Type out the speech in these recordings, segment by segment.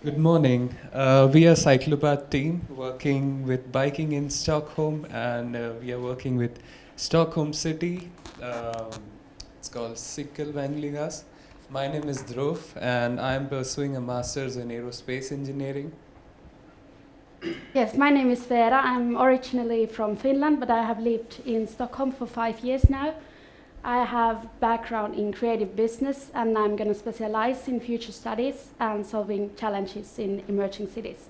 Good morning. We are Cyclopath team working with biking in Stockholm, and we are working with Stockholm City. Um, it's called Cykelvängligas. My name is Dhruv, and I'm pursuing a master's in aerospace engineering. Yes, my name is Vera. I'm originally from Finland, but I have lived in Stockholm for 5 years now. I have background in creative business, and I'm going to specialize in future studies and solving challenges in emerging cities.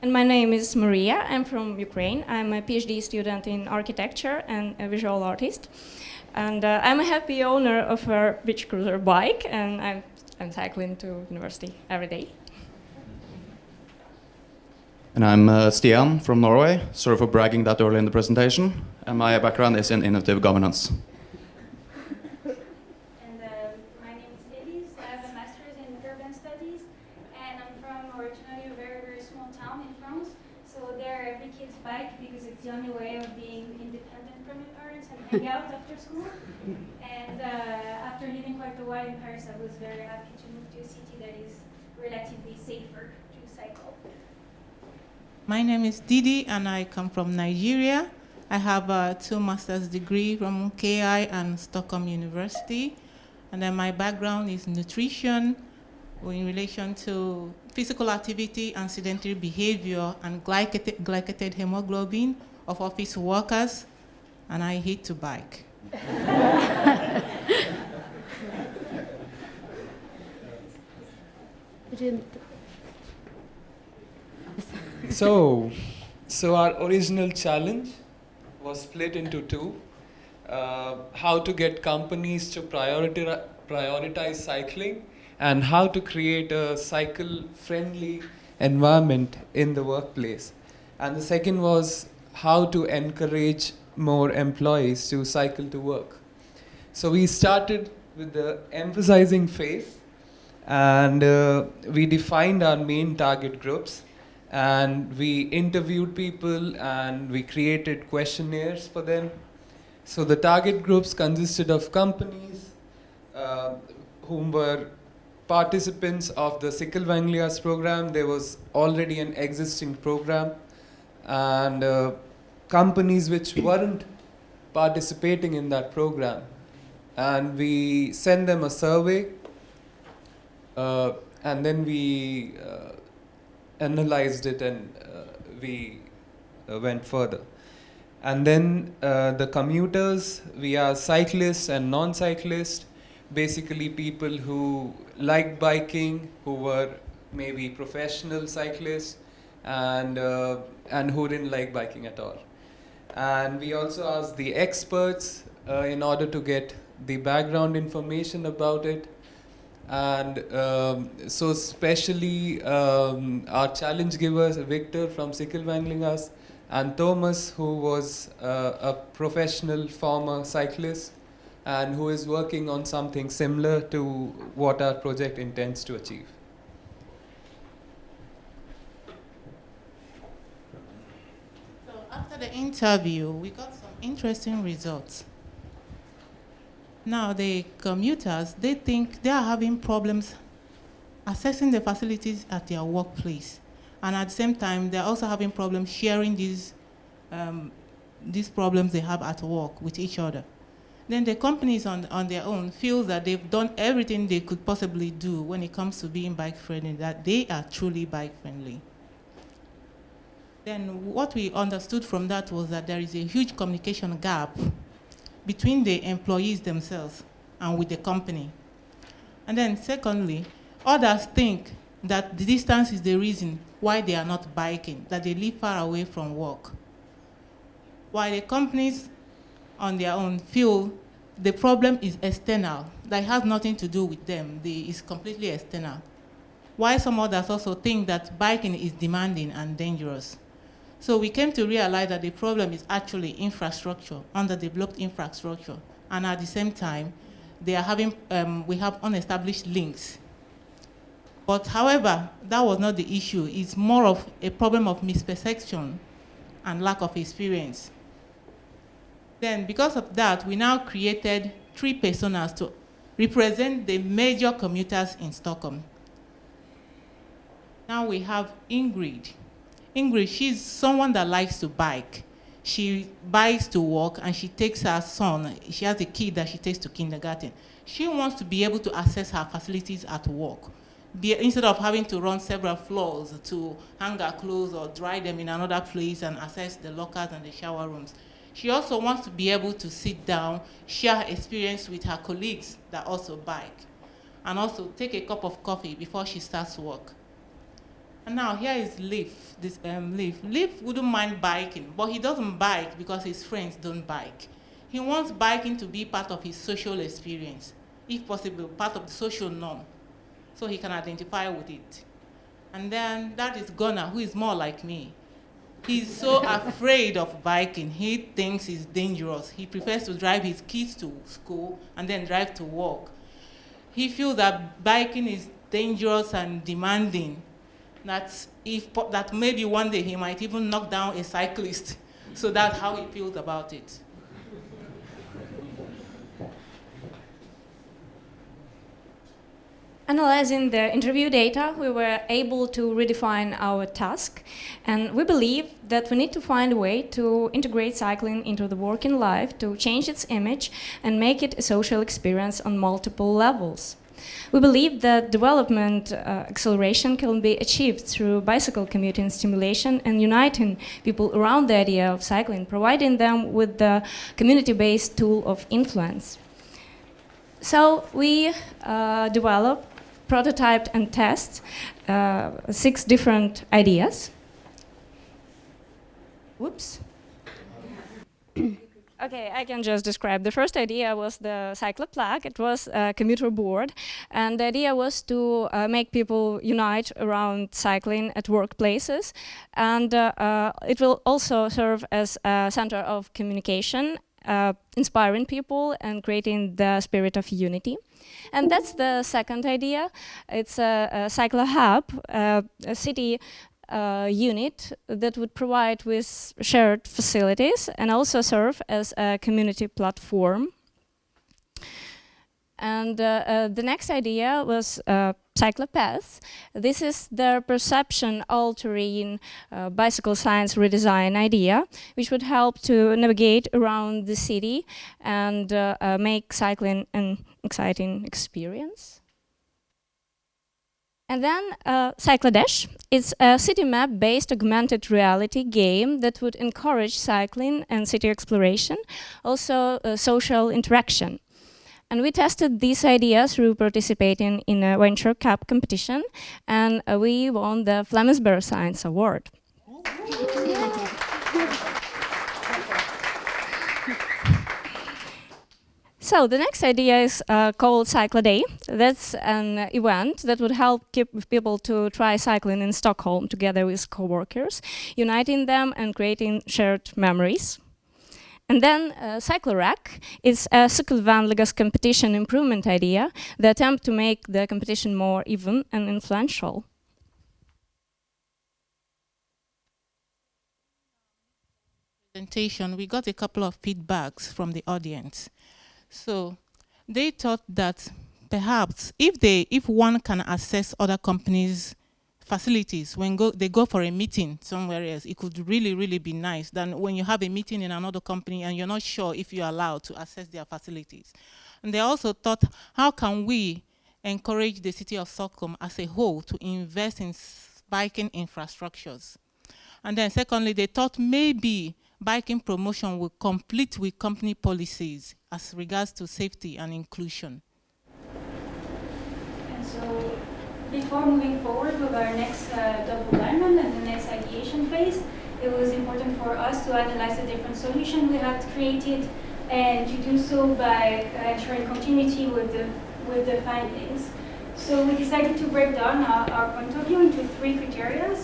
And my name is Maria. I'm from Ukraine. I'm a PhD student in architecture and a visual artist. And I'm a happy owner of a beach cruiser bike, and I'm cycling to university every day. And I'm Stian from Norway. Sorry for bragging that early in the presentation. And my background is in innovative governance. And my name is Elise. I have a master's in urban studies, and I'm from originally a very, very small town in France. So there every kid's bike because it's the only way of being independent from your parents and hang out after school. And after living quite a while in Paris, I was very happy to move to a city that is relatively safer to cycle. My name is Didi, and I come from Nigeria. I have a 2 master's degree from KI and Stockholm University. And then my background is nutrition in relation to physical activity and sedentary behavior and glycated hemoglobin of office workers. And I hate to bike. So our original challenge was split into two. How to get companies to prioritize cycling, and how to create a cycle-friendly environment in the workplace. And the second was how to encourage more employees to cycle to work. So we started with the emphasizing phase, and we defined our main target groups, and we interviewed people and we created questionnaires for them. So the target groups consisted of companies whom were participants of the Cykelvängligas program. There was already an existing program, and companies which weren't participating in that program. And we sent them a survey, and then we analyzed it, and we went further. And then the commuters, we are cyclists and non-cyclists, basically people who like biking, who were maybe professional cyclists, and who didn't like biking at all. And we also asked the experts in order to get the background information about it. And so especially our challenge givers, Victor from Cykelvängligas, and Thomas, who was a professional former cyclist and who is working on something similar to what our project intends to achieve. So after the interview, we got some interesting results. Now, the commuters, they think they are having problems accessing the facilities at their workplace. And at the same time, they're also having problems sharing these problems they have at work with each other. Then the companies on their own feel that they've done everything they could possibly do when it comes to being bike-friendly, that they are truly bike-friendly. Then what we understood from that was that there is a huge communication gap between the employees themselves and with the company. And then secondly, others think that the distance is the reason why they are not biking, that they live far away from work. While the companies on their own feel the problem is external, that has nothing to do with them, it's completely external. While some others also think that biking is demanding and dangerous. So we came to realize that the problem is actually infrastructure, underdeveloped infrastructure. And at the same time, they are having, we have unestablished links. But however, that was not the issue. It's more of a problem of misperception and lack of experience. Then because of that, we now created 3 personas to represent the major commuters in Stockholm. Now we have Ingrid. Ingrid, she's someone that likes to bike. She bikes to work and she takes her son, she has a kid that she takes to kindergarten. She wants to be able to access her facilities at work. Instead of having to run several floors to hang her clothes or dry them in another place and access the lockers and the shower rooms. She also wants to be able to sit down, share her experience with her colleagues that also bike, and also take a cup of coffee before she starts work. And now here is Leaf. Leaf wouldn't mind biking, but he doesn't bike because his friends don't bike. He wants biking to be part of his social experience, if possible, part of the social norm, so he can identify with it. And then that is Gunnar, who is more like me. He's so afraid of biking. He thinks it's dangerous. He prefers to drive his kids to school and then drive to work. He feels that biking is dangerous and demanding, that maybe one day he might even knock down a cyclist. So that's how he feels about it. Analyzing the interview data, we were able to redefine our task, and we believe that we need to find a way to integrate cycling into the working life, to change its image and make it a social experience on multiple levels. We believe that development acceleration can be achieved through bicycle commuting stimulation and uniting people around the idea of cycling, providing them with the community-based tool of influence. So we developed, prototyped and test 6 different ideas. Whoops. Okay, I can just describe. The first idea was the Cyclopath. It was a commuter board, and the idea was to make people unite around cycling at workplaces, and it will also serve as a center of communication, inspiring people and creating the spirit of unity. And that's the second idea. It's a cyclo hub, a city unit that would provide with shared facilities and also serve as a community platform. And the next idea was Cyclopath. This is the perception altering bicycle science redesign idea, which would help to navigate around the city and make cycling an exciting experience. And then Cyclodash is a city map-based augmented reality game that would encourage cycling and city exploration, also social interaction. And we tested these ideas through participating in a Venture Cup competition, and we won the Flemingsberg Science Award. So the next idea is called Cyclo Day. That's an event that would help people to try cycling in Stockholm together with co-workers, uniting them and creating shared memories. And then Cyclorack is a cykelvänligas competition improvement idea, the attempt to make the competition more even and influential. Presentation, we got a couple of feedbacks from the audience. So they thought that perhaps if one can access other companies' facilities when they go for a meeting somewhere else, it could really be nice than when you have a meeting in another company and you're not sure if you're allowed to access their facilities. And they also thought, how can we encourage the city of Stockholm as a whole to invest in biking infrastructures? And then secondly, they thought maybe biking promotion will complete with company policies as regards to safety and inclusion. And so, before moving forward with our next double diamond and the next ideation phase, it was important for us to analyze the different solutions we had created, and to do so by ensuring continuity with the findings. So we decided to break down our point of view into 3 criteria.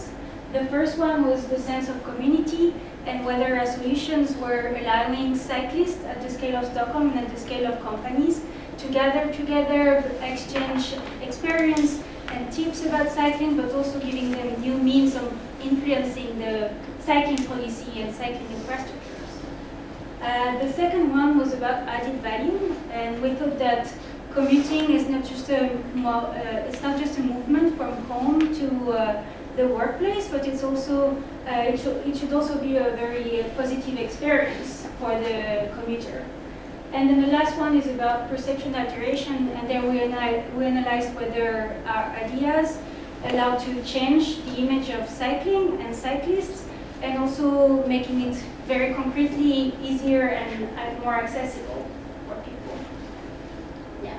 The first one was the sense of community and whether our solutions were allowing cyclists at the scale of Stockholm and at the scale of companies to gather together, exchange experience and tips about cycling, but also giving them new means of influencing the cycling policy and cycling infrastructures. The second one was about added value, and we thought that commuting is not just a it's not just a movement from home to the workplace, but it's also it should also be a very positive experience for the commuter. And then the last one is about perception alteration, and there we analyzed whether our ideas allow to change the image of cycling and cyclists, and also making it very concretely easier and more accessible for people. Yeah.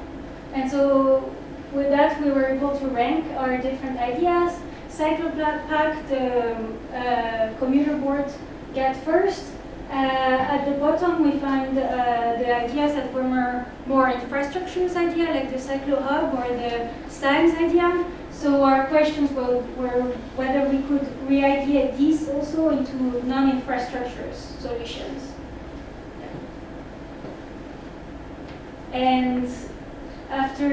And so with that, we were able to rank our different ideas. Cyclopath, the commuter board, got first. At the bottom, we find the ideas that were more infrastructures idea, like the Cyclo Hub or the science idea. So our questions were whether we could re-idea these also into non-infrastructure solutions. And after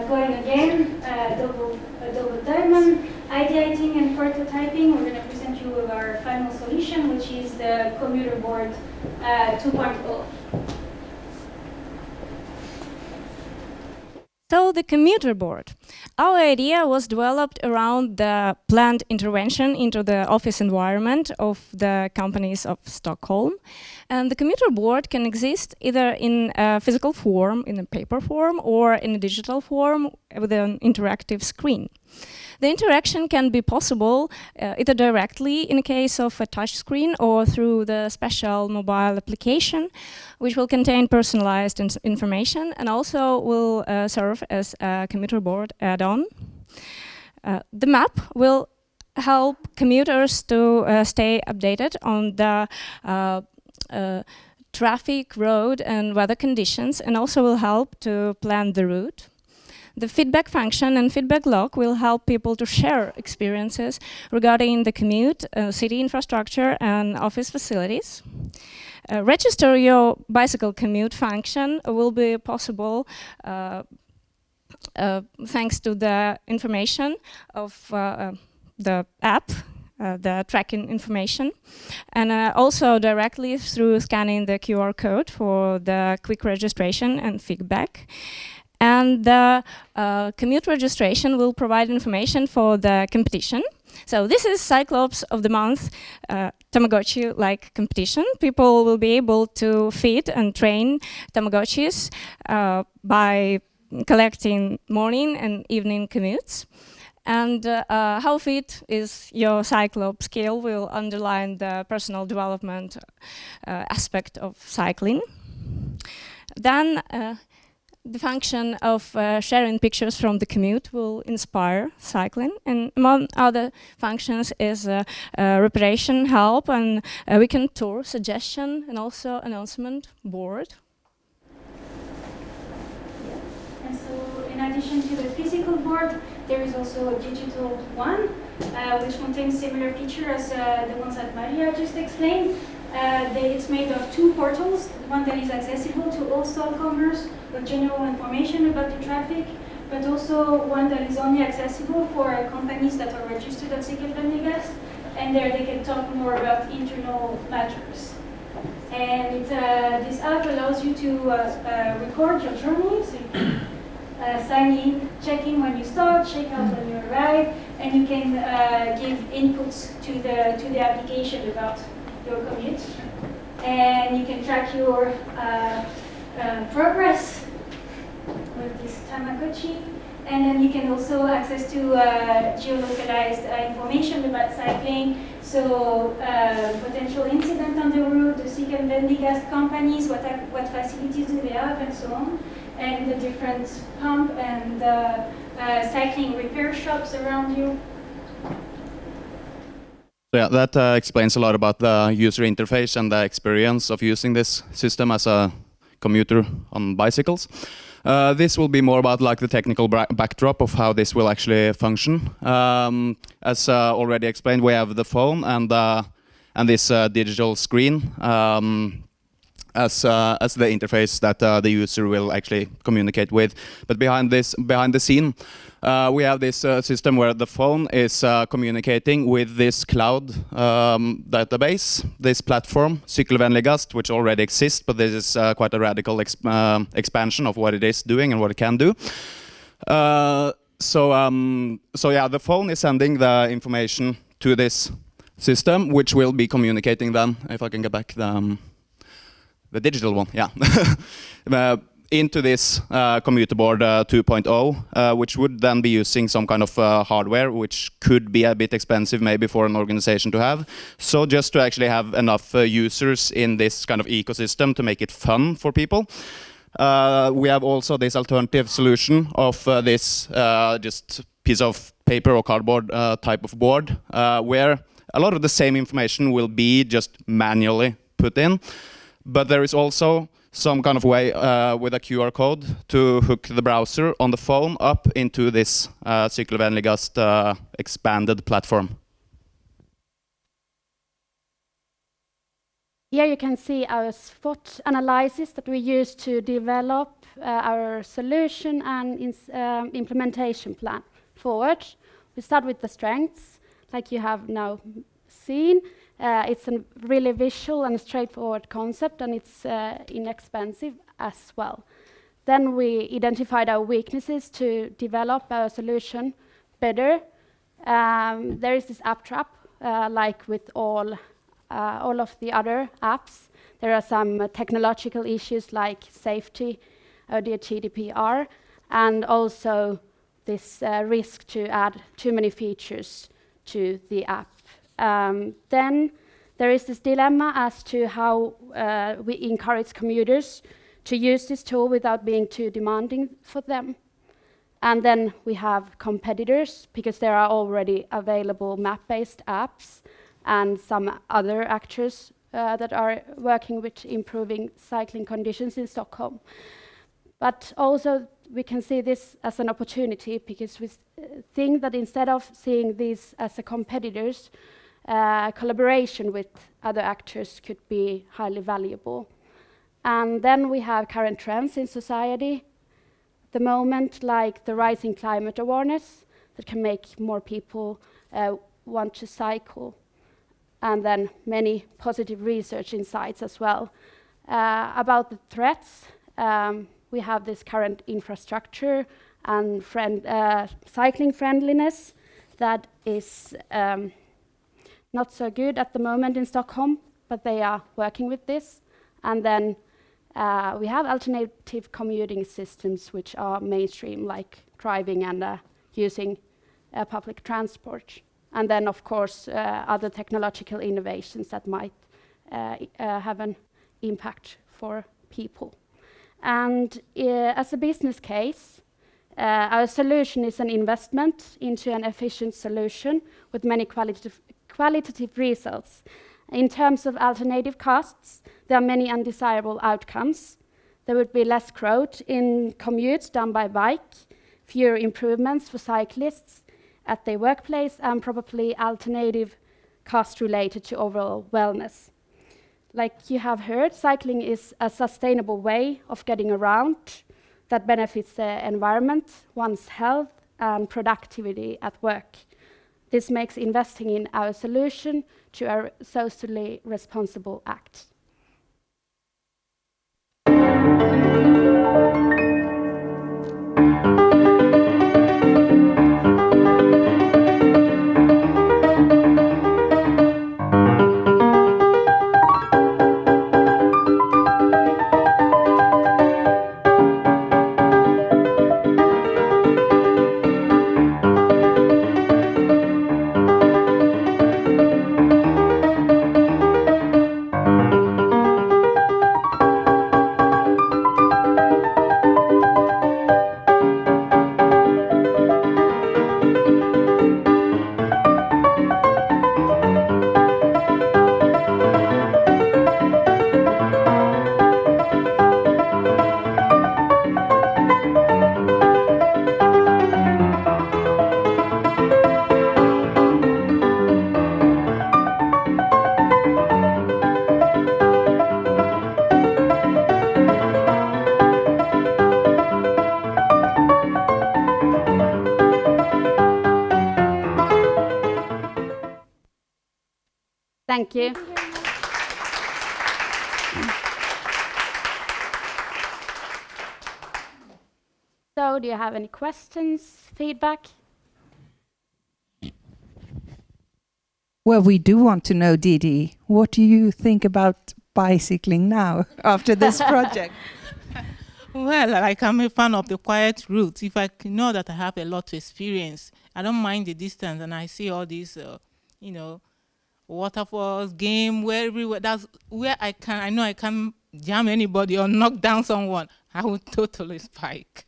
going again, double diamond, ideating and prototyping, we're going to present you with our final solution, which is the Commuter Board 2.0. So the commuter board. Our idea was developed around the planned intervention into the office environment of the companies of Stockholm. And the commuter board can exist either in a physical form, in a paper form, or in a digital form with an interactive screen. The interaction can be possible either directly in a case of a touch screen or through the special mobile application, which will contain personalized information and also will serve as a commuter board add-on. The map will help commuters to stay updated on the traffic, road and weather conditions, and also will help to plan the route. The feedback function and feedback log will help people to share experiences regarding the commute, city infrastructure and office facilities. Register your bicycle commute function will be possible thanks to the information of the app, the tracking information, and also directly through scanning the QR code for the quick registration and feedback. And the commute registration will provide information for the competition. So this is Cyclops of the Month Tamagotchi-like competition. People will be able to feed and train Tamagotchis by collecting morning and evening commutes. And how fit is your Cyclops scale will underline the personal development aspect of cycling. Then the function of sharing pictures from the commute will inspire cycling, and among other functions is reparation help and weekend tour suggestion and also announcement board. And so in addition to the physical board, there is also a digital one, which contains similar features as the ones that Maria just explained. It's made of two portals, one that is accessible to all Stockholmers with general information about the traffic, but also one that is only accessible for companies that are registered at Cyclopath, and there they can talk more about internal matters. And this app allows you to record your journey, so you can sign in, check in when you start, check out when you arrive, and you can give inputs to the application about your commute, and you can track your progress with this Tamagotchi, and then you can also access to geolocalized information about cycling, so potential incident on the route, the Cyclopath companies, what facilities do they have, and so on, and the different pump and cycling repair shops around you. Yeah, that explains a lot about the user interface and the experience of using this system as a commuter on bicycles. This will be more about like the technical backdrop of how this will actually function. As already explained, we have the phone and this digital screen as the interface that the user will actually communicate with. But behind the scene, we have this system where the phone is communicating with this cloud database, this platform, Cykelvänligast, which already exists, but this is quite a radical expansion of what it is doing and what it can do. So yeah, the phone is sending the information to this system, which will be communicating then, if I can get back the digital one, yeah, into this Commuter Board 2.0, which would then be using some kind of hardware, which could be a bit expensive maybe for an organization to have. So just to actually have enough users in this kind of ecosystem to make it fun for people. We have also this alternative solution of this just piece of paper or cardboard type of board, where a lot of the same information will be just manually put in. But there is also some kind of way with a QR code to hook the browser on the phone up into this Cyclovänligast expanded platform. Here you can see our SWOT analysis that we use to develop our solution and implementation plan forward. We start with the strengths, like you have now seen. It's a really visual and straightforward concept, and it's inexpensive as well. Then we identified our weaknesses to develop our solution better. There is this app trap, like with all of the other apps. There are some technological issues like safety, the GDPR, and also this risk to add too many features to the app. Then there is this dilemma as to how we encourage commuters to use this tool without being too demanding for them. And then we have competitors, because there are already available map-based apps and some other actors that are working with improving cycling conditions in Stockholm. But also we can see this as an opportunity, because we think that instead of seeing these as a competitors, collaboration with other actors could be highly valuable. And then we have current trends in society at the moment, like the rising climate awareness that can make more people want to cycle. And then many positive research insights as well. About the threats, we have this current infrastructure and cycling friendliness that is not so good at the moment in Stockholm, but they are working with this. And then we have alternative commuting systems which are mainstream, like driving and using public transport. And then, of course, other technological innovations that might have an impact for people. And as a business case, our solution is an investment into an efficient solution with many qualitative results. In terms of alternative costs, there are many undesirable outcomes. There would be less growth in commutes done by bike, fewer improvements for cyclists at their workplace, and probably alternative costs related to overall wellness. Like you have heard, cycling is a sustainable way of getting around that benefits the environment, one's health, and productivity at work. This makes investing in our solution to a socially responsible act. Thank you. So So, do you have any questions, feedback? Well, we do want to know, Didi, what do you think about bicycling now after this project? Well, like I'm a fan of the quiet route. If I know that I have a lot to experience, I don't mind the distance, and I see all these, waterfalls, game, where everywhere. That's where I can. I know I can jam anybody or knock down someone. I would totally spike.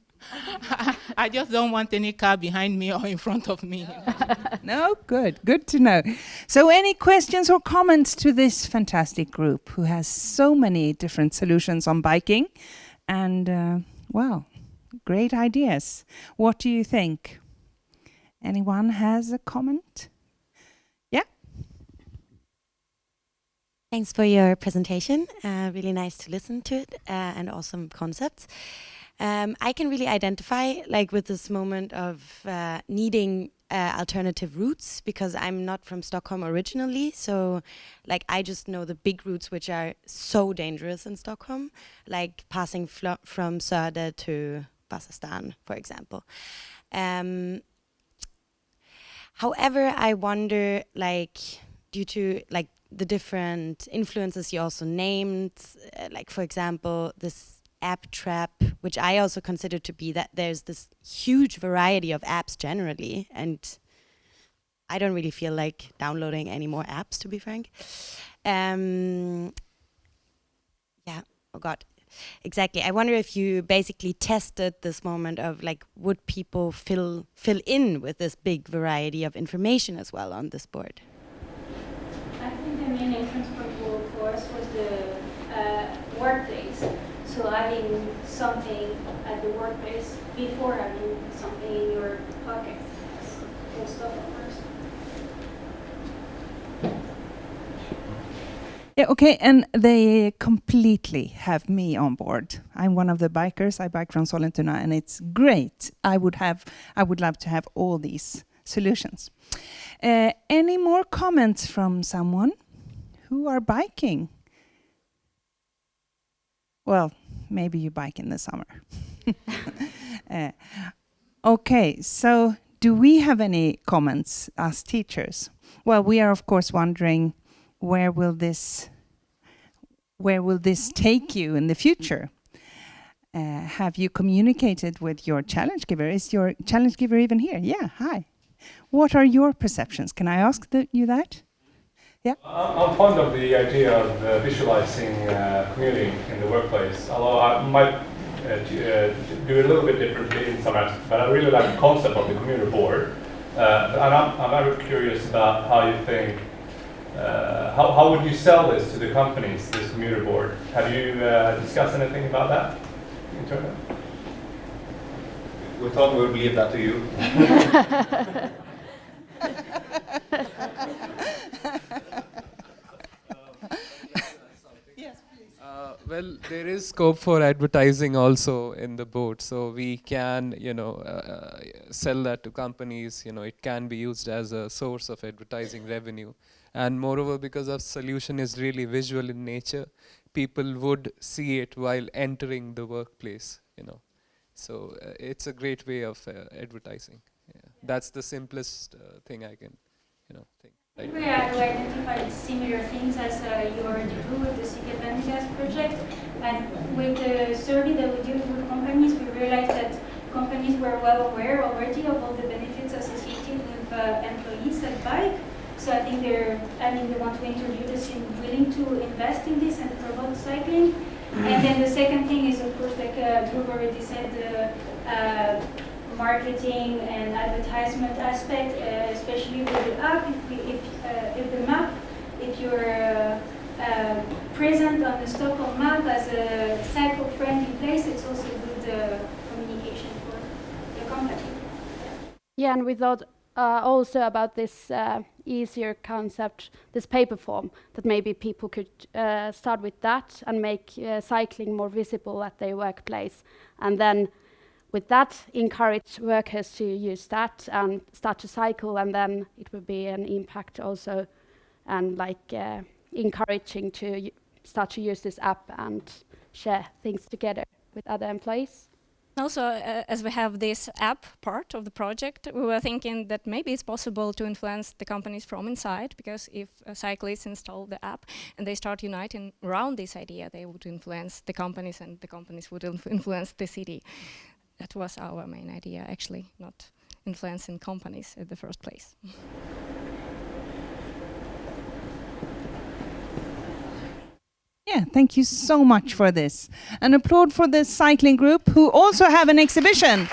I just don't want any car behind me or in front of me. No, good to know. So any questions or comments to this fantastic group who has so many different solutions on biking and, well, great ideas. What do you think? Anyone has a comment? Yeah? Thanks for your presentation. Really nice to listen to it and awesome concepts. I can really identify like with this moment of needing alternative routes because I'm not from Stockholm originally. So like I just know the big routes which are so dangerous in Stockholm, like passing from Söder to Vasastan, for example. However, I wonder like due to like the different influences you also named, like for example, this app trap, which I also consider to be that there's this huge variety of apps generally, and I don't really feel like downloading any more apps, to be frank. Yeah, oh God, exactly. I wonder if you basically tested this moment of like, would people fill in with this big variety of information as well on this board? I think the main entrance point for us was the workplace. So having something at the workplace before having something in your pocket. Most of first. Yeah, okay, and they completely have me on board. I'm one of the bikers. I bike from Sollentuna, and it's great. I would love to have all these solutions. Any more comments from someone who are biking? Well, maybe you bike in the summer. Okay, so do we have any comments as teachers? Well, we are of course wondering where will this take you in the future? Have you communicated with your challenge giver? Is your challenge giver even here? Yeah, hi. What are your perceptions? Can I ask you that? Yeah. I'm fond of the idea of visualizing commuting in the workplace, although I might do it a little bit differently in some aspects, but I really like the concept of the Commuter Board. And I'm very curious about how you think, how would you sell this to the companies, this Commuter Board? Have you discussed anything about that internally? We thought we would leave that to you. Well, there is scope for advertising also in the board, so we can, sell that to companies. It can be used as a source of advertising revenue, and moreover, because our solution is really visual in nature, people would see it while entering the workplace. So it's a great way of advertising. Yeah. That's the simplest thing I can, think. Right. We identified similar things as you already do with the Cyclopath project, and with the survey that we did with companies, we realized that companies were well aware already of all the benefits associated with employees at bike. So I think they want to introduce this and willing to invest in this and promote cycling. And then the second thing is, of course, like Drew already said, the marketing and advertisement aspect, especially with the app. If the map, if you're present on the Stockholm map as a cycle-friendly place, it's also good communication for the company. Yeah, and we thought also about this easier concept, this paper form, that maybe people could start with that and make cycling more visible at their workplace, and then with that encourage workers to use that and start to cycle, and then it would be an impact also, and like encouraging to start to use this app and share things together with other employees. Also, as we have this app part of the project, we were thinking that maybe it's possible to influence the companies from inside, because if cyclists install the app and they start uniting around this idea, they would influence the companies and the companies would influence the city. That was our main idea, actually, not influencing companies in the first place. Yeah, thank you so much for this. An applaud for the cycling group who also have an exhibition.